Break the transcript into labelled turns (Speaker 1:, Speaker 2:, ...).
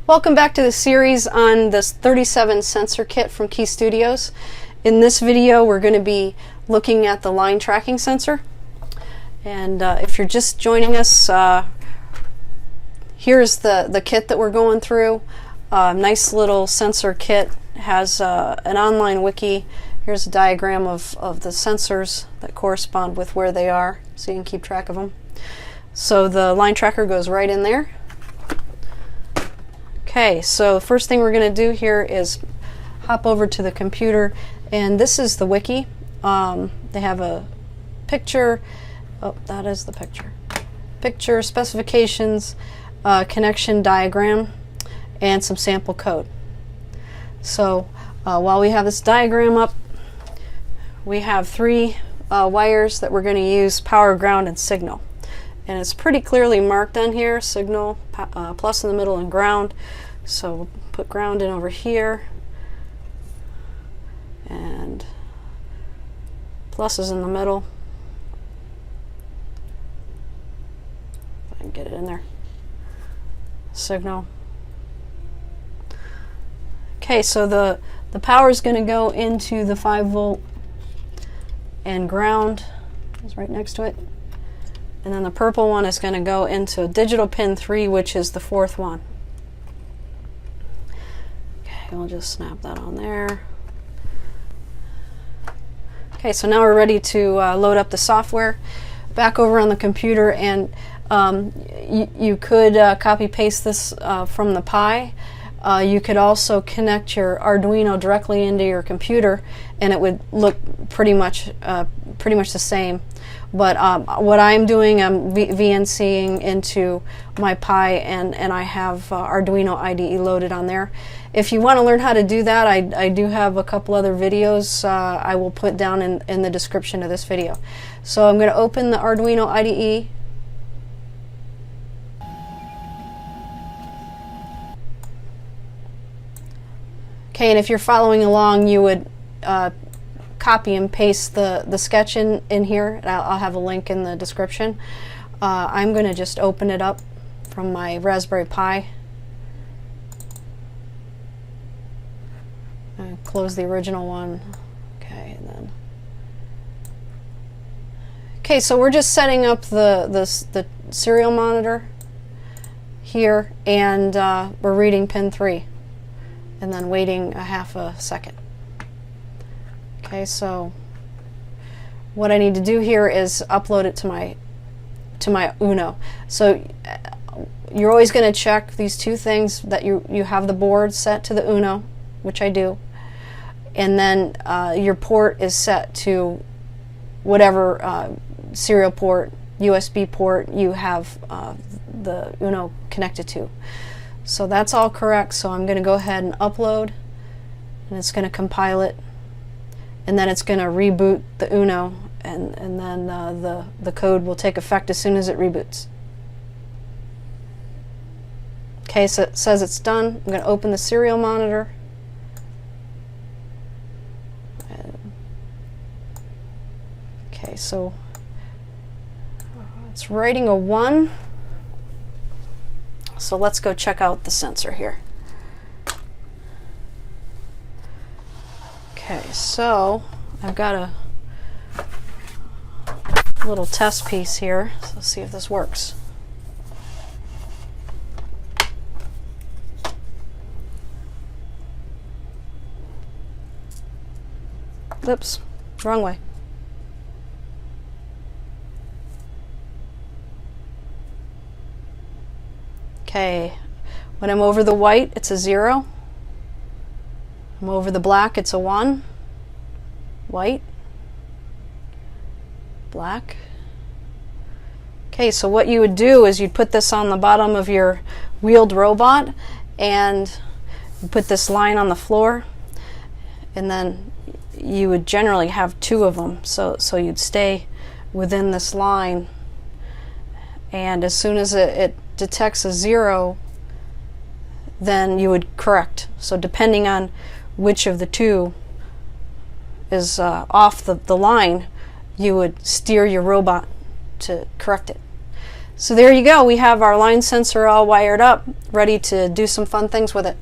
Speaker 1: Welcome back to the series on this 37 sensor kit from Keyestudios. In this video we're going to be looking at the line tracking sensor. And if you're just joining us, here's the kit that we're going through. Nice little sensor kit. Has an online wiki. Here's a diagram of the sensors that correspond with where they are so you can keep track of them. So the line tracker goes right in there. Okay, so first thing we're going to do here is hop over to the computer, and this is the wiki. They have a picture. Oh, that is the picture. Picture, specifications, connection diagram, and some sample code. So while we have this diagram up, we have three wires that we're going to use: power, ground, and signal. And it's pretty clearly marked on here: signal, plus in the middle, and ground. So we'll put ground in over here, and plus is in the middle. If I can get it in there. Signal. Okay, so the power is going to go into the 5-volt, and ground is right next to it. And then the purple one is going to go into digital pin 3, which is the 4th one. Okay, we'll just snap that on there. Okay, so now we're ready to load up the software. Back over on the computer, and you could copy paste this from the Pi. You could also connect your Arduino directly into your computer, and it would look pretty much the same. But what I'm doing, I'm VNCing into my Pi, and I have Arduino IDE loaded on there. If you want to learn how to do that, I do have a couple other videos I will put down in the description of this video. So I'm going to open the Arduino IDE. Okay, and if you're following along, you would copy and paste the sketch in here, and I'll have a link in the description. I'm going to just open it up from my Raspberry Pi. Close the original one. Okay, and then. Okay, so we're just setting up the serial monitor here, and we're reading pin 3. And then waiting a half a second. Okay, so what I need to do here is upload it to my Uno. So you're always going to check these two things: that you have the board set to the Uno, which I do, and then your port is set to whatever serial port, USB port you have the Uno connected to. So that's all correct, so I'm going to go ahead and upload, and it's going to compile it, and then it's going to reboot the Uno, and then the code will take effect as soon as it reboots. Okay, so it says it's done. I'm going to open the serial monitor. Okay, so it's writing a 1. So let's go check out the sensor here. Okay, so I've got a little test piece here. So let's see if this works. Oops, wrong way. Okay, when I'm over the white, it's a 0. I'm over the black, it's a 1. White, black. Okay, so what you would do is you'd put this on the bottom of your wheeled robot, and you put this line on the floor, and then you would generally have 2 of them. So you'd stay within this line, and as soon as it detects a 0, then you would correct. So depending on which of the 2 is off the line, you would steer your robot to correct it. So there you go. We have our line sensor all wired up, ready to do some fun things with it.